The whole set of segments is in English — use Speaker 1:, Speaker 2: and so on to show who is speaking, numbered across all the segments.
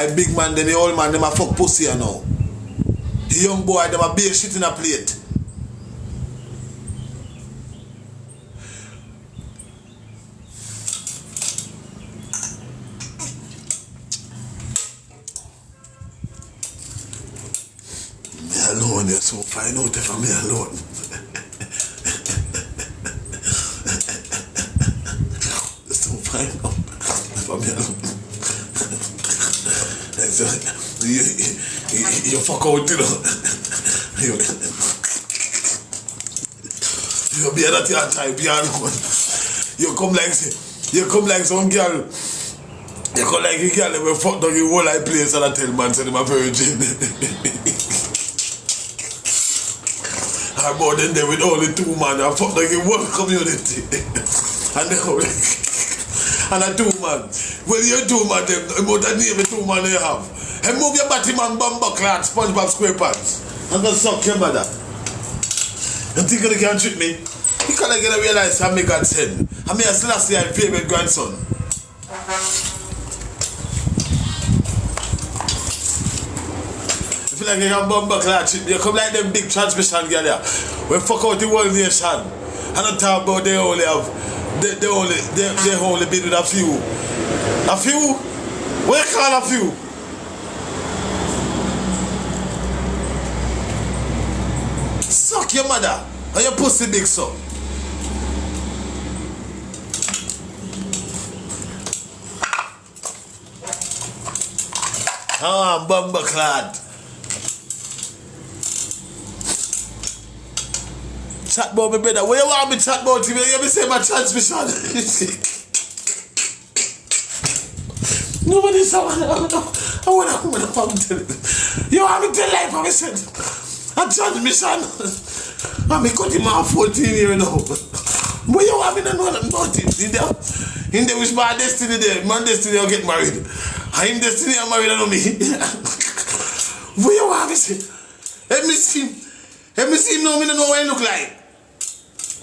Speaker 1: I big man, them the old man, them a fuck pussy you know. The young boy, them a beer shit in a plate. Me alone, you so find out if I'm me alone. Just don't find out if I'm me alone. You fuck out, you know. You be that your type, you know. You come like some girl. You come like a girl that will fuck down the whole I place and I tell man say them a virgin. I'm more than there with only two man, I fuck down the whole community. And they go and a two man. Well, you two man, them more than every two man you have. And move your body man, bumper clad, SpongeBob SquarePants. I'm gonna suck your mother. You think you can treat me? You can't get to realize how me God send. I'm here Selassie, my favorite grandson. You feel like you can bumper clad treat me. You come like them big transmission girl there. We fuck out the whole nation. And not talk about they only have they only been with a few. A few? What you call a few? Suck your mother and your pussy big son. Oh, I'm bumper clad. Chat about me brother. Where you want me chat about you? You say my transmission. Nobody saw I wanna tell you. You want me tell life what I said? A transmission. I me cut him off 14 years now. But you want me to know nothing about it. In the wish my destiny there. My destiny will get married. I'm destiny I'm married and me. What you want me to say? Let me see him now, me don't know what he look like.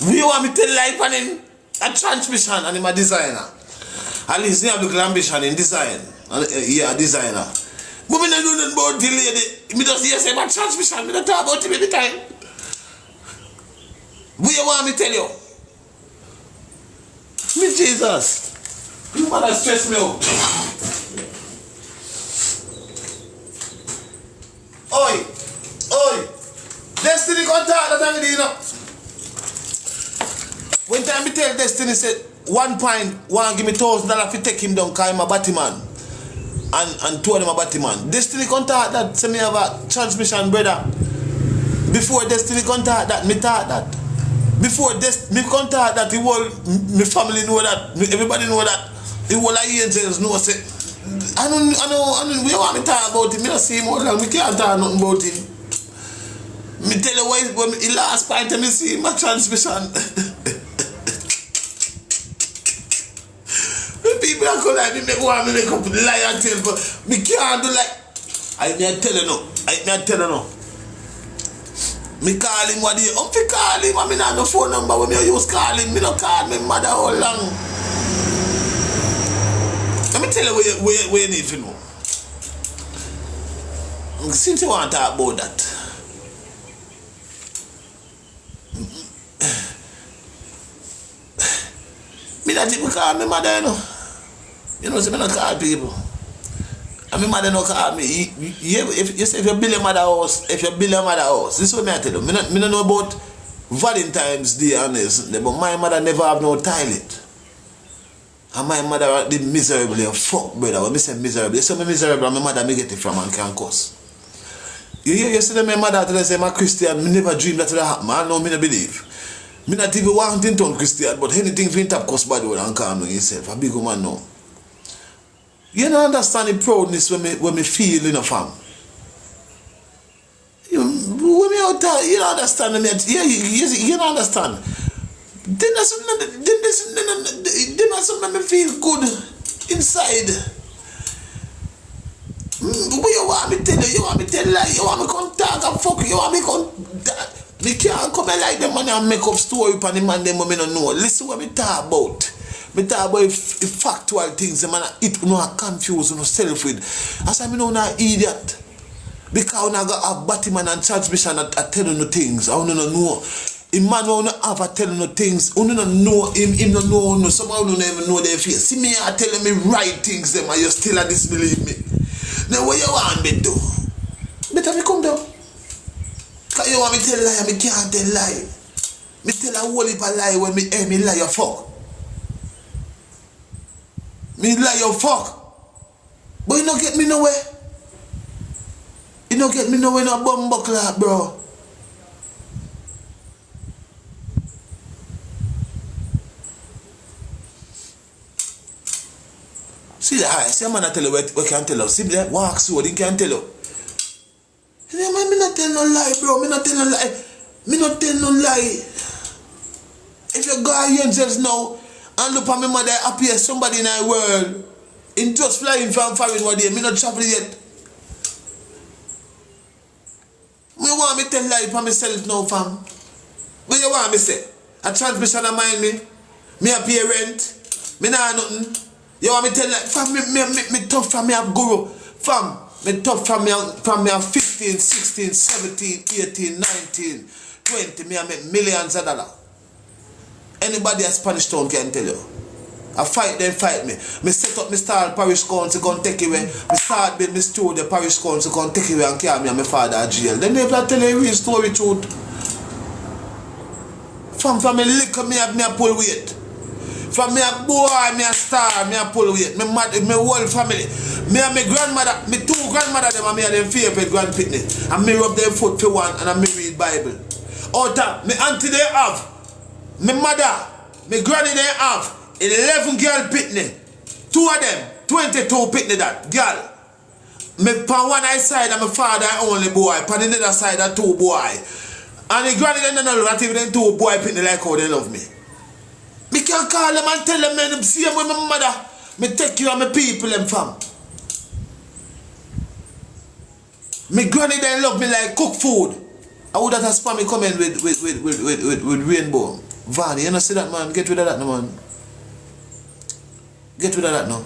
Speaker 1: What you want me to tell life and him? A transmission and him a designer. At least he have the ambition in design. Yeah, a designer. But me don't know nothing about the lady. Me just hear say my transmission. Me don't talk about him every time. What you want me to tell you? Me Jesus. You wanna stress me out. Oi. Destiny contact that I'm doing up. When time me tell Destiny said 1 point, want give me $1,000 to take him down cause I'm a Batman. And two of them a Batman. Destiny contact that say me have a transmission brother. Before Destiny contact that, me thought that. Before me contact that, the whole me family know that, everybody know that, the whole of angels know say, I don't, we want me talk about him, me don't see him all long, me can't talk nothing about him. Me tell you why, when the last point me see him, my transmission. People are calling like me, make one me make up the lie and tell, but me can't do like, I tell you no. Me call him what day, I'm fi call him, and me not no phone number when me use call him, me no call me mother how long. Let me tell you where you need to know. Since you want to talk about that, me not even call me mother, you know. You know, so me not call people. And my mother no call me. If you build a mother house, this is what I tell you. Me don't know about Valentine's Day and this, but my mother never have no toilet. And my mother did miserably. Fuck, brother. When I say miserably, so me miserable, my mother me get it from and can't cuss. You see my mother tell us I'm a Christian, me never dream that will happen. I know me not believe. Me not even wanting to turn Christian, but anything for him to cuss bad word and calm down himself. A big woman now. You don't understand the proudness when me feel in a fam. When me out there, you don't understand me. You don't understand. Then that's something me feel good inside. What you want me to tell you? You want me to tell lie? You want me to come talk and fuck you? You want me to come... Me can't come like them money and make up story upon the man them when me don't know. Listen what me talk about. Me talk about factual things, man. It no confuse, no self with. I say me no na idiot. Because I got a Batman and transmission I tell you no things. I don't know. A man who have a tell you no things. You don't know him don't know no. Some of you don't even know their face. See me I telling me right things them and you still a disbelieve me. Now what you want me do? Better me come down. Cause you want me tell lie, me can't tell lie. Me tell a whole heap of lie when me lie you fuck. Me lie you fuck. But you don't get me nowhere. You don't get me nowhere no bum buckler, bro. See that? See a man I tell you what can tell you. See that? Walk so he can tell you. Yeah, man, me not tell no lie, bro. Me not tell no lie. Me not tell no lie. If you go here yourselves now and look at me mother appear somebody in the world in just flying from foreign one day, me not travel yet. Me want me tell lie for myself now, fam. What you want me say? A transmission of mind me a pay rent, me nah nothing. You want me tell lie? Fam, me tough from me a guru. Fam, me tough from me a 15, 16, 17, 18, 19, 20, me a make millions of dollars. Anybody at Spanish Town can tell you. I fight them, fight me. Me set up my start parish council to take away. Me start build my store, the parish council to take away and carry me and my father at jail. Then they tell you a real story truth. From me liquor me a pull weight. From me a boy, me a star, me a pull weight. Me whole family. Me and my grandmother, me two grandmother them and me and them favorite grandpitney. And me rub their foot for one and me read Bible. Out of me auntie they have. My mother, my granny they have 11 girl pitney. 2 of them, 22 pitney that, girl. Me pan one side and my father only boy, pan the other side are 2 boy. And the granny they don't know that even them 2 boy pitney like how they love me. Me can call them and tell them, man, see them with my mother. Me take care of my people and fam. Me granny they love me like cook food. I would have spam me coming with rainbow. Vanny, you know see that, man? Get rid of that, no, man. Get rid of that, no.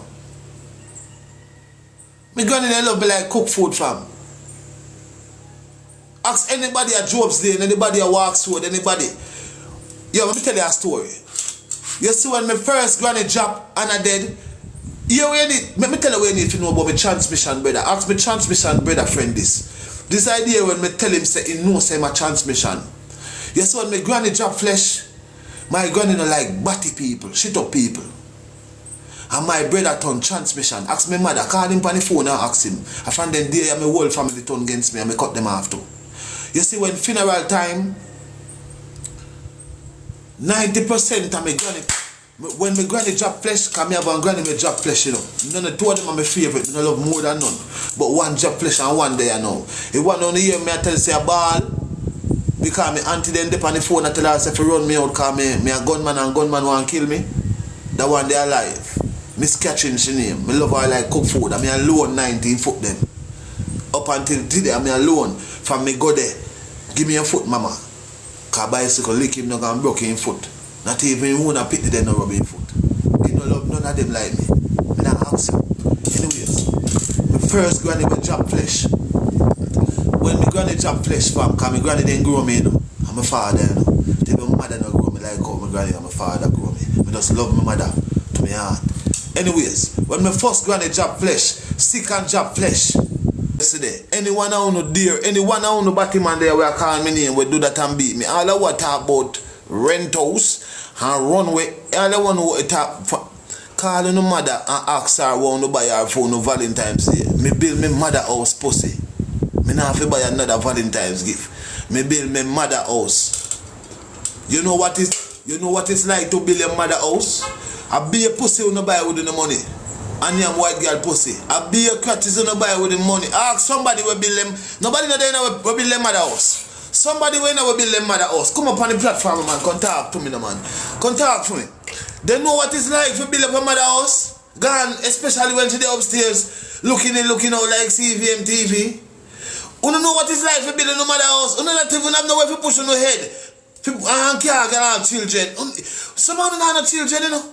Speaker 1: My granny they love me like cook food, fam. Ask anybody at Job's Day, anybody at Walks Road, anybody. Yo, let me tell you a story. You see when my first granny dropped and I dead, you need, let me tell you what you need to know about my transmission brother. Ask my transmission brother friend this. This idea when me tell him say he knows say my transmission. You see when my granny drop flesh, my granny no like batty people, shit up people. And my brother turn transmission. Ask my mother, call him on the phone and ask him. I found them there and my whole family turn against me and I cut them off too. You see when funeral time, 90% of my granny, when my granny drop flesh, because me have one granny me drop flesh, you know. None of 2 of them are my favorite, I love more than none. But one drop flesh and one there, you know. If one on the year, me I tell you say a ball, because my auntie then dip on the phone and tell her if you run me out, because me a gunman and gunman want to kill me. That one they alive. Miss Catherine she name. Me love her like cook food. I me alone 19 foot them. Up until today, I me alone. From me go there. Give me a foot, mama. Cause bicycle lick him, no gonna broke him foot. Not even who na pity them no rub him foot. He no love none of them like me. Me not ask him. Anyways, my first granny will drop flesh. When my granny drop flesh, fam, cause my granny didn't grow me, you know. And my father, you know. Till my mother no grow me like how my granny and my father grow me. I just love my mother to my heart. Anyways, when my first granny drop flesh, second drop flesh. Yesterday, anyone I want to dear, anyone I want to Batman there where I call me name, will do that and beat me. All I want to talk about rent house and runway. All I want to talk call no mother and ask her want to buy her for no Valentine's Day. Me build my mother house pussy. Me not have to buy another Valentine's gift. Me build my mother house. You know what it's like to build your mother house? I be a pussy who no buy with the money. And I'm white girl pussy. I be a crutches who no buy with the money. Ask somebody will build them. Nobody know they know will build them mother house. Somebody will know will build them mother house. Come up on the platform, man. Come talk to me, no man. Come talk to me. They know what it's like to build up a mother house. Gone, especially when they upstairs looking out like CVM TV. You don't know what it's like to build a mother house. You don't even have nowhere to push on your head. And can't have children. Some of them don't have children, you know.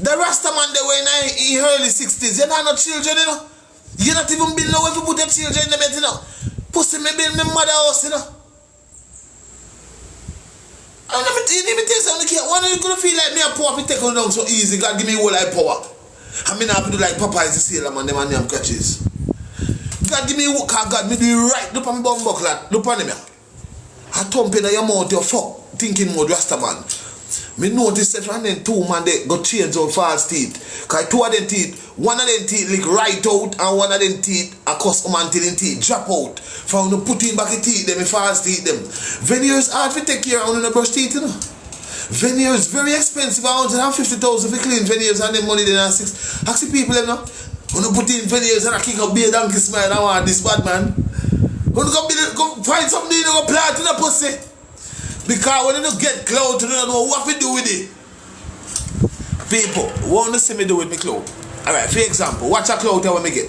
Speaker 1: The Rasta man they were in early 60s. You're not children, you know. You're not even building no way to put your children in the bed, you know. Pussy me build my mother house, you know. And let me tell you something, one of you gonna feel like me a poor if you take on down so easy. God give me all like power. I mean I have to do like Papa is the sailor man, them and them catches. God give me work, God me do it right. Look on me bum buckle, look on him here. I thump in your mouth, your fuck, thinking more Rasta man. Me notice if and then two man they got change on false teeth. Cause two of them teeth, one of them teeth lick right out and one of them teeth a custom until them teeth drop out. From the putting back the teeth, them false teeth them. Veneers hard to take care of on the brush teeth, you know. Veneers very expensive, 150,000 for clean veneers and them money then are six. Ask the people them now. When you put in veneers and I kick up beer donkey smile, I want this bad man. When you go find something, you go plant in the pussy. Because when you don't get clothes, you don't know what to do with it. People, want to see me do with my clothes? Alright, for example, watch a cloth when me get.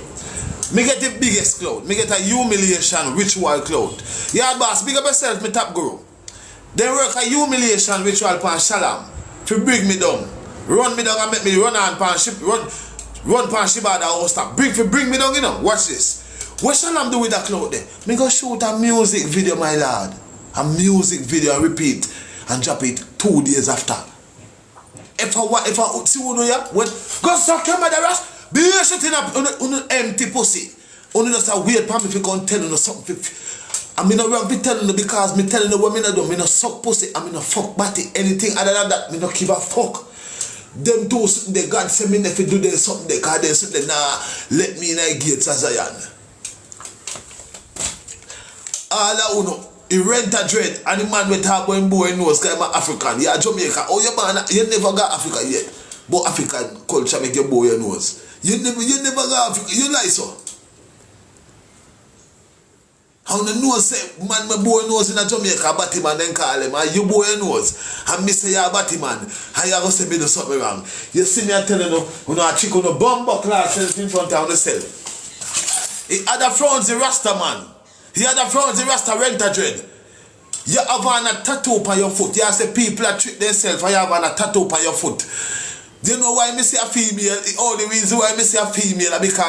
Speaker 1: Me get the biggest cloth. Me get a humiliation ritual cloth. Yeah, boss, big up yourself, me top guru. Then work a humiliation ritual pan Shalam. To bring me down. Run me down and make me run on pan ship. Run pan ship out the house stop. Bring me down, you know. Watch this. What Shalam do with that cloth there? Me go shoot a music video, my lord. A music video and repeat and drop it 2 days after. If I see one here, when go suck your mother ass, be shitting up on an empty pussy. Only just a weird palm if you can't tell you something. I mean, I'm be telling you because me telling you what me not do. Me not suck pussy, I mean not fuck body, anything other than that, me not give a fuck. Them do something they God send me if you do them something they call them something nah let me in the gates as I am. All I know. He rent a dread and the man with talk when boy knows because I'm African. Yeah, Jamaica. Oh, you man, you never got Africa yet. But African culture make your boy knows. You never got Africa. You lie so. How the knows say man my boy knows in a Jamaica Batman then call him and you boy knows. And me say you're Batman. And you go say me do something wrong. You see me telling you know a chick on a bumper class in front of yourself. He had a frowns the Rasta man. He had a frowns the Rasta rent a dread. You have a tattoo on your foot. You say people that trick themselves and you have a tattoo on your foot. Do you know why I say a female? All the reason why I say a female because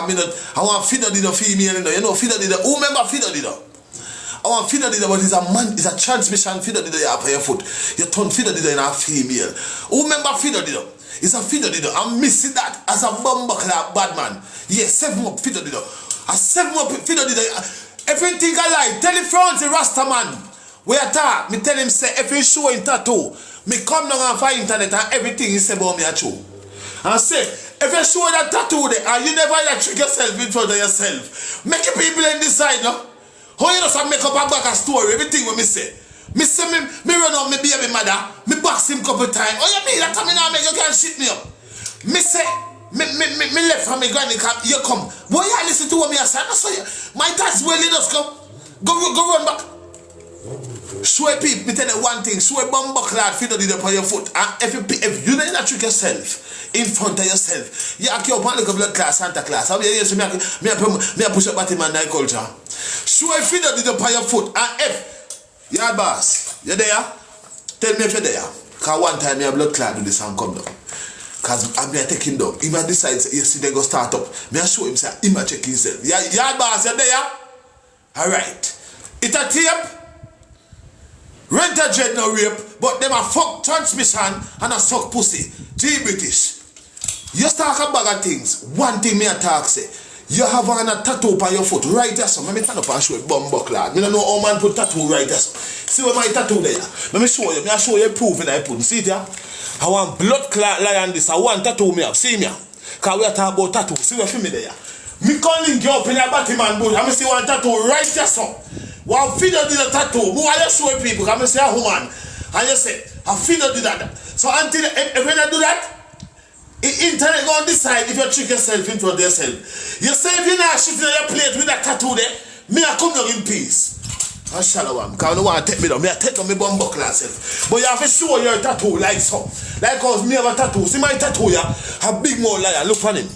Speaker 1: I want Fido did a female. You know Fido did a who remember Fido did a? I want Fido did a but it's a man, it's a transmission Fido did a on your foot. You turn Fido did a in a female. Who remember Fido did a? It's a Fido did a. I'm missing that as a bumper clap bad man. Yes, 7 up Fido did a. A 7 up Fido did a. Everything I like, tell the France the Rasta man. Where I talk, me tell him say if you show in tattoo, me come down and find internet and everything he say about me a true. And say, if you show that tattoo there and you never trick yourself in front of yourself, make your people in this side, no? How you just make up a back a story, everything what me say. Me say me run out me baby mother, me box him couple times. Oh you mean that time me now make you can't shit me up. Me say me left from me granny come, you come. Boy, you listen to what me say. I saw you. My dad's well, let us go. Go run back. Show people, me tell you one thing. Show a bumper clad Fido did up on your foot. And if you don't trick yourself in front of yourself, you have your public blood class, Santa Claus. I me push up Batman night culture. Show a Fido did up on your foot. And if yeah, boss, you there? Tell me if you're there. Cause one time me a blood clad do this and come down. Cause I'm here taking down. He might decide, you see, they go start up. Me I show him, say, he might check himself. Yeah, boss, you there? Alright. It's a tape. Rent a dread no rape, but them a fuck transmission and a suck pussy. G British. You talk about bag of things. One thing me a talk say. You have a tattoo on your foot. Right there, so. Let me turn up and show you bum buckler. I don't know how man put tattoo right there, so. See where my tattoo there. Let me show you. I show you proof and I put. See it here? I want blood clot lion this. I want tattoo me up. See me? Because we are talking about tattoo. See where me there? Me calling you up in your Batman boot. I see one tattoo right there, so. One Fido did a tattoo. Who are you showing people? I say a woman. And you say, a Fido did that. So until if when I do that, internet go on this side if you trick yourself in front of yourself. You say if you're not shooting on your plate with that tattoo there, me I come down in peace. And Shalam, because I don't want to take me down. Me I take down my bum buckle myself. But you have to show your tattoo like so. Like cause me have a tattoo. See my tattoo here, a big more lion. Look on him.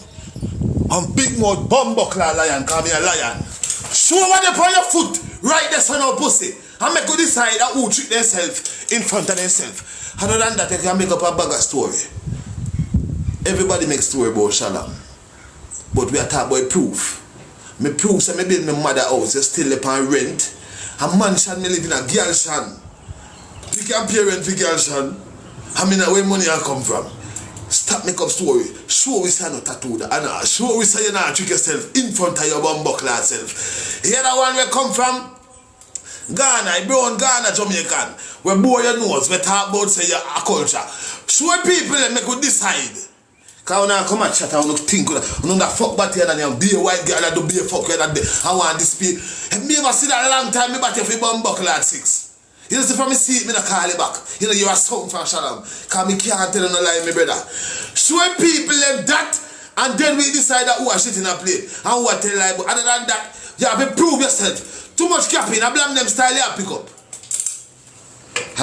Speaker 1: A big more bum buckle lion, call me a lion. Show what they put on your foot. Right there, son of pussy. And make you decide that who trick themselves in front of themselves. Other than that, you can make up a bag of story. Everybody makes story about Shalam. But we are talking about proof. Me prove say me build my mother house, you still live on rent. A mansion me live in a girl shan. You can pay rent for girl shan. I mean where money I come from. Stop make up story. Show we say no tattoo that. And show we say you not trick yourself in front of your bumbuckler self. Here the one where come from? Ghana, brown Ghana, Jamaican. Where boy your nose, we talk about say your culture. Show people and make we decide. Cause when I come and chat, I don't think that fuck batty and you be a white girl that do be a fuck that I want this be. Me ever see that a long time me batty for bumbuckler at 6. You know, see from me see it, me not call it back. You know, you are something from Shalam. Cause me can't tell you no lie, my brother. Show people them that, and then we decide that who are shit in a plate and who are tell lie. But other than that, you have to prove yourself. Too much capping, I blame them style you pick up.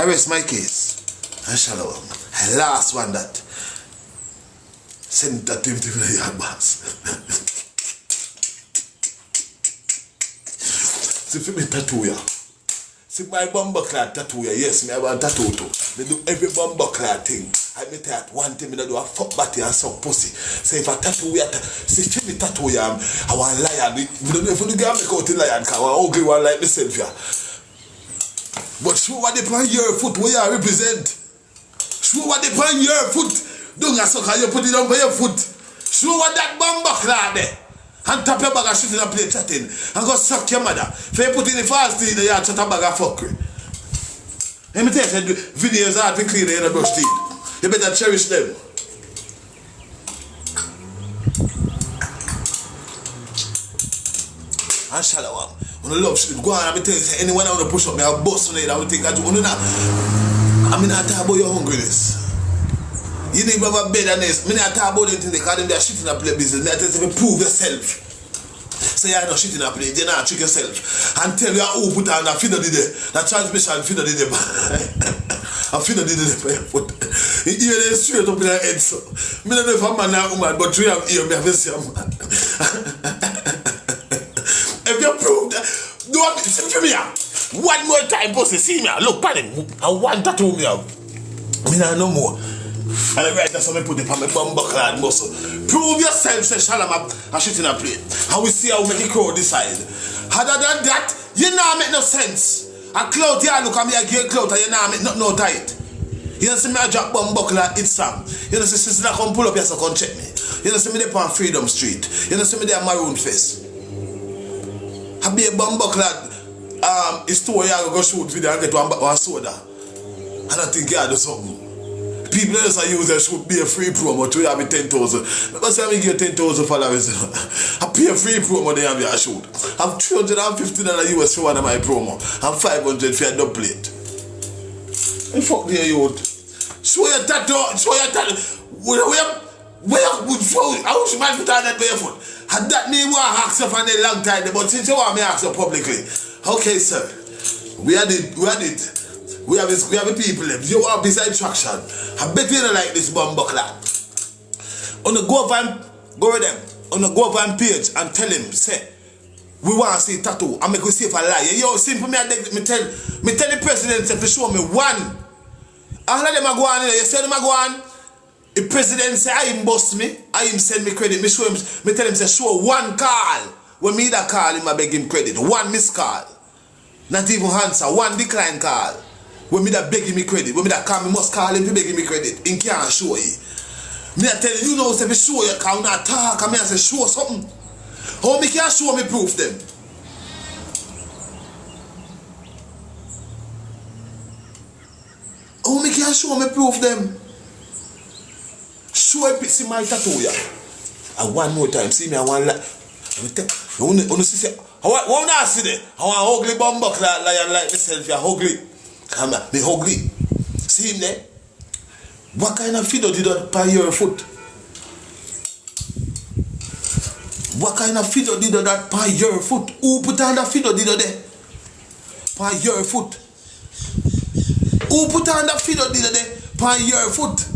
Speaker 1: I rest my case. And Shalam, last one that send that to him to your boss. See for me tattoo ya. See my bumbuckler tattoo ya. Yes, me I want tattoo too. Me do every bumbuckler thing. I me tell one thing me do a fuck batty and some pussy. Say if I tattoo ya, see for me tattoo ya, I want lion. Me don't know if you get make out the lion, cause I want ugly one like myself ya. But show what they plan your foot where you represent. Show what they plan your foot. Don't you suck you put it on for your foot. Show what that bumbuckler there. And tap your bag of shit in a plate chatting. And go suck your mother. If you put in the fast in the yard, chat a bag of fuckery. Let me tell you, videos are to clean in the brush teeth. You better cherish them. And Shalam, when I love shit, go on, let me tell you, anyone I want to push up, I'll bust on it, I will think I do. I mean, I talk about your hungriness. You need to have a bed and this. I talk about anything because they are shit in a play business. They tell you to prove yourself. Say you're not shit in a play, you're not trick yourself. And tell you who put on a feeder did it. That transmission feeder did it. A feeder did it for your foot. You hear them straight up in your head so. I don't know if I'm a man or woman, but three of you have to see a man. If you prove that, do it for me. One more time, boss, see me. Look, pardon. I want that to me. I no more. And right that's how I put it on my bumbuckler and muscle. Prove yourself, say Shalam, I shit in a plate. And we see how we make the crowd decide. Other than that, you know make no sense. A clout here, look at me, I get clout, and you know make no tight. You know see me I drop bumbuckler, it's Sam. You know see sister come pull up here so come check me. You know see me there on Freedom Street. You know see me there Maroon Fest. I be a bumbuckler, his story I go shoot video and get one soda. And I think I do something. People else I use that should be a free promo to have 10,000. But say I get 10,000 followers. I pay a free promo they have your shoot. I'm $350 US for one of my promo. I'm $500 for a double plate. And fuck the youth. Show your tattoo. Show your tattoo. Where would show it? I wish you might put on that barefoot. Had that name want to ask you for a long time, but since you want me to ask you publicly. Okay, sir. We had it. We have the people left. You want this attraction. I bet you don't like this bumbuckler. On the go with them. On the government page and tell him, say, we want to see tattoo. And make we see if I lie. Yo, simple me tell the president to show me one. All of them are going in. You see them are going. The president say, I him bust me. I him send me credit. Me show him. Me tell him say, show one call. When me that call him, I beg him credit. One missed call. Not even answer. One decline call. When me that begging me credit, when me that call me must call him to begging me credit. He can't show you. Me I tell you, say me show you, cause not talk, and me I say show something. How me can show me proof them? How me can show me proof them? Show a see my tattoo ya. And one more time, see me I want like you see I want to see there. I want ugly bumbuckler lion like myself, you ugly. Come on, me ugly. See him there? What kind of fiddle did that by your foot? What kind of fiddle did that by your foot? Who put on that fiddle did there? By your foot. Who put on that fiddle did there? By your foot.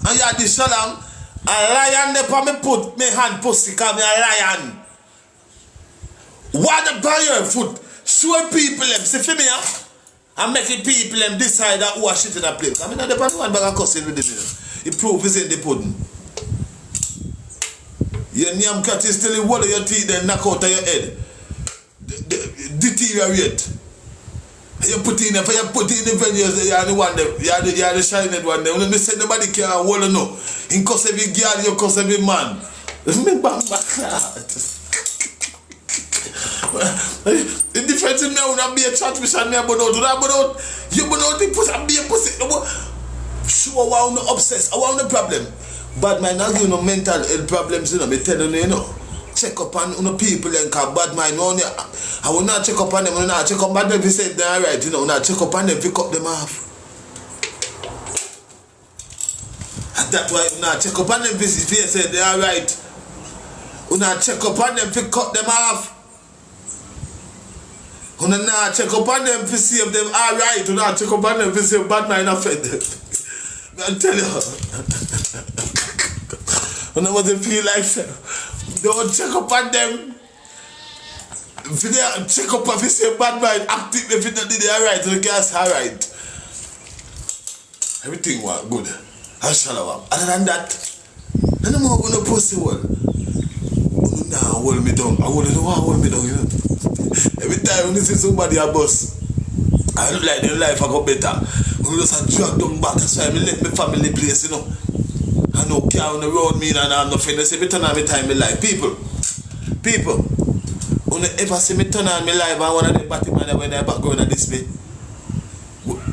Speaker 1: And you had the Shalam, a lion there for me put me hand pussy, cause me a lion. What the by your foot? Show people them, see for me, huh? I'm making people them decide that who are shit in a place. I mean, the one bag of cussing with the proof is in the pudding. Your name cat is still in one of your teeth, then knock out of your head. Deteriorate. You put in the venues, you are the one, you are the shining one. When me say nobody can hold on, no. In cause every girl, you cause every man. Me bang back. The difference in me, I would be a church mission, me about you about the pussy, be a pussy. Sure, I want to obsess, I want the problem. Bad mind, I give no mental health problems, you know, me telling you, you know. Check up on people and bad mind on you. I will not check up on them, I will not check up on them if you say they're alright, you know, not check up on them, pick up them off. And that's why you not check up on them if you say they're alright. You not check up on them, pick up them off. You not check up on them if you see if them alright. You not check up on them if you say bad mind offend them. I'll tell you. You know what they feel like, sir? Don't check up on them. If they check up if you say bad mind, active if you don't do it alright, you can't say alright. Everything was good. Shalam. Other than that, I don't know how to post the wall. Nah, hold me down. I wouldn't know how to hold me down, you know. Every time when you see somebody a bus, I look like their life I got better. When you just drag them back, that's why I left my family place, you know. I know car on the road me and I'm nothing. They say me turn on me time in life. People, when you ever see me turn on me life and one of them batty man when they back going at this me,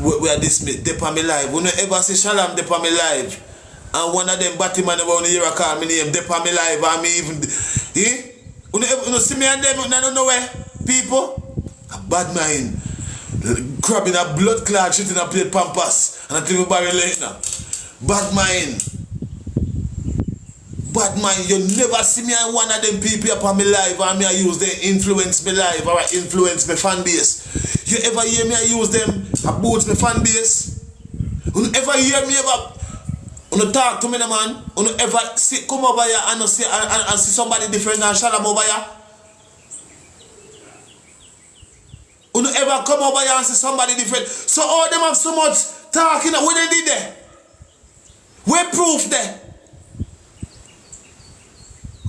Speaker 1: where this me, dip on me live. When you ever see Shalam dip on me live, and one of them batty man when you hear a call me name, dip on me live, and me even, when you see me and them, I don't know where, people, a bad mind, crabbing a blood clot shit in a plate pampas, and I tell you Barry later. Bad mind. Bad mind, you never see me and one of them people upon me live and me I use them influence me live or I influence my fan base. You ever hear me I use them about my fan base? You ever hear me ever you talk to me the man? You ever see come over here and see somebody different than Shalam over here? You ever come over here and see somebody different? So all them have so much talking, what they did there? Where proof there?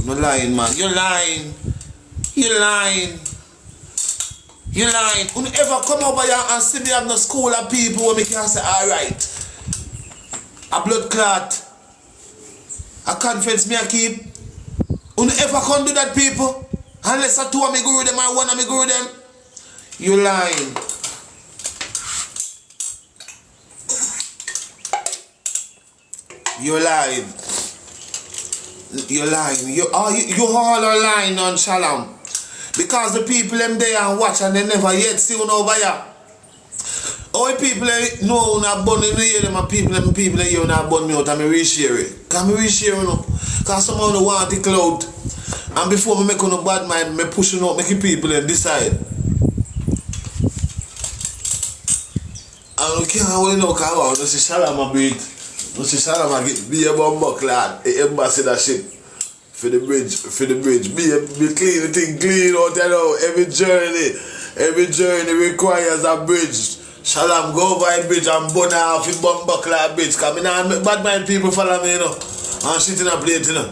Speaker 1: You're lying, man. You're lying. You're lying. You're lying. You ever come over here and see me have no school of people where me can say, alright. A blood clot. A conference me I keep. You ever come do that, people? Unless I two of me guru them or one of me guru them. You're lying. You're lying. You're lying. You all are lying on Shalam. Because the people them there and watch and they never yet see one over here. All the people know not burn in the ear, them people here not burn me out and me reshare it. Can me reshare it up? Because someone don't want the cloud. And before me make no bad mind, me pushing out, making people them decide. And we can't really know because I want to see Shalam a beat. No see Shalam a get be a bumbuck lad, a ambassadorship for the bridge. Be clean the thing clean out you know. Every journey requires a bridge. Shalam go over a bridge and burn off the bumbuck lad bridge. Cause me now make bad mind people follow me, you know. And shit in a plate, you know.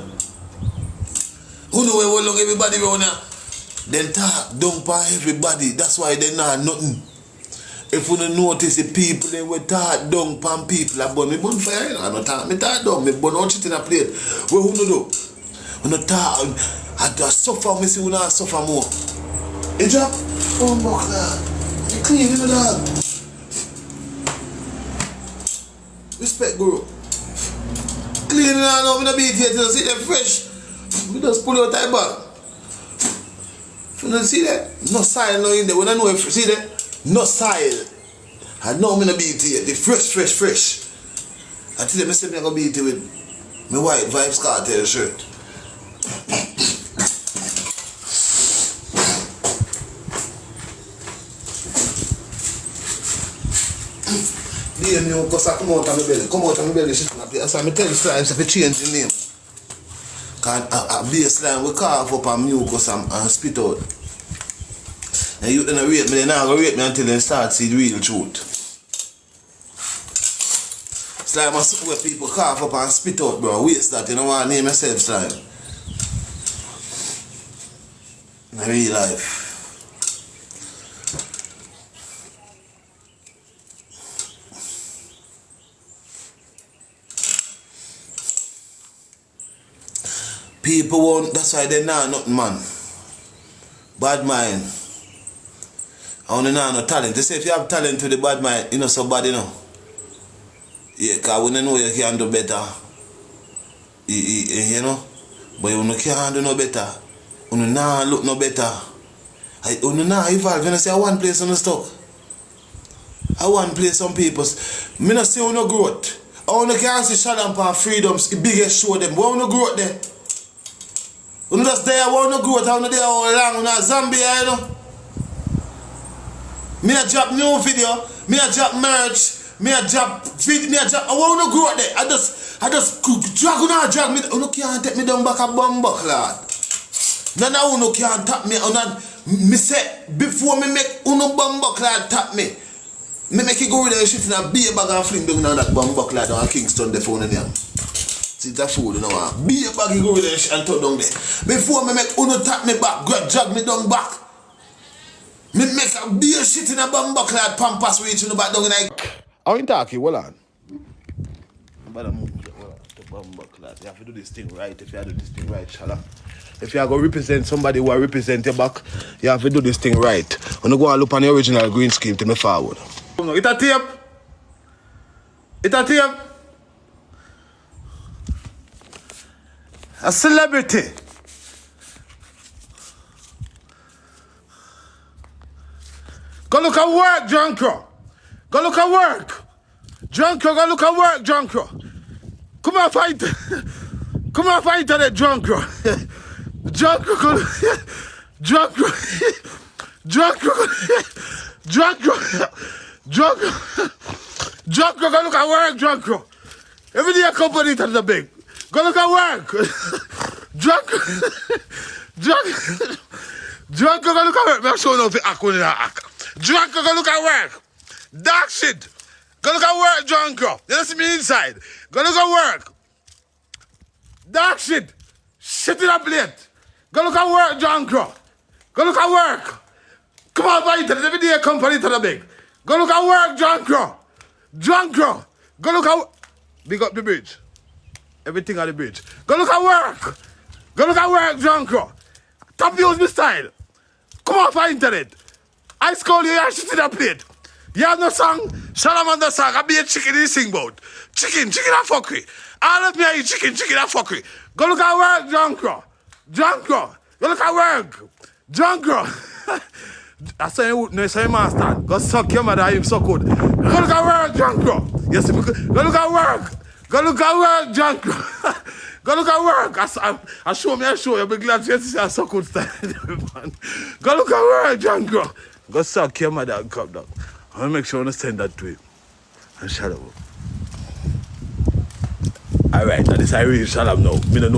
Speaker 1: Who know how long everybody around here? Then talk dump on everybody. That's why they not nothing. If you don't notice the people, they will talk down pan people. I burn me burn fire, you know. I don't talk me talk down. Me burn out shit in a plate. What who do? When you talk, I just suffer, me see you not suffer more. You drop? Oh my God. You clean, you know that. Respect, guru. Clean now, me not beat here till you see them fresh. We just pull out that bag. You don't see that? No style no in there. When I know if you see that? No style. I know I'm gonna beat it. The fresh. I tell them I say I'm gonna beat it with my white Vibes Cartel shirt. The new cause I come out of my belly, shit on the place. So I tell the slimes if you change the name. Cause a baseline we carve up and mucus and spit out. And you don't rate me, they're not going to rate me until they start see the real truth. Slime is something where people cough up and spit out, bro. Waste that, you don't want to name yourself slime. In real life. People won't, that's why they know nothing, man. Bad mind. I only know no talent. They say if you have talent with the bad mind, you know somebody, you know. Yeah, because when you know you can do better, you know. But you can't do no better. You not look no better. You not evolve. You know, say I want place on the stuck. I want place some people. Me not say you no growth. I want to can see Shalam and Freedom's the biggest show them. But you no growth there. You just there, I want no growth. I want there all along. You know Zambia, you know. Me a drop new video. Me a drop merch. Me a drop video. Me a drop. I want no growth there. I just drag me. You can't take me down back a bumbuck, lad. None of you can't tap me. Me say before me make uno bumbuck lad tap me. Me make it go with the shit in a beer bag and fling down that bumbuck lad on Kingston the phone in them. See that food, you know what? Beer bag you go with the shit and turn down there. Before me make uno tap me back, drag me down back. Me make a beer shit in a bumbuck lad pampas with you back down in like. How you talking? Hold on. But I'm the bumbuck lad. You have to do this thing right. If you have to do this thing right, Shalam. If you are going to represent somebody who will represent your back, you have to do this thing right. When you go and look on the original green scheme to me forward. It's a tape. It's a tape. A celebrity. Go look at work, Junker. Go look at work. Junker, go look at work, Junker. Come on, fight. Come on, fight that Junker. Junker, Junker, go look at work, Junker. Every day I company to the big. Go look at work. Junker, go look at work. I'm showing off the act when you act. Junker, go look at work. Dark shit. Go look at work, Junker. You don't see me inside. Go look at work. Dark shit. Shit in a plate. Go look at work, Junker. Go look at work. Come on, fight it. Every day company to the big. Go look at work, Junker. Junker. Go look at work. Big up the bridge. Everything on the bridge. Go look at work. Go look at work, Junker. Top use my style. Come on, for internet. I scold you, you have shit in a plate. You have no song. Shalam on the song. I be a chicken you sing about. Chicken a fuckery. All of me are chicken a fuckery. Go look at work, Junker. Junker. Go look at work. Junker. I say you no say master. Go suck your mother, him so good. Go look at work, Junker. Yes, go look at work. Go look at work, Junker. Go look at work. I show me, I'll be glad to see a so good style. Go look at work, Junker. Go suck your mother and come down. I'll make sure I send that to him. And shut up. Alright, that is I read Shalam now.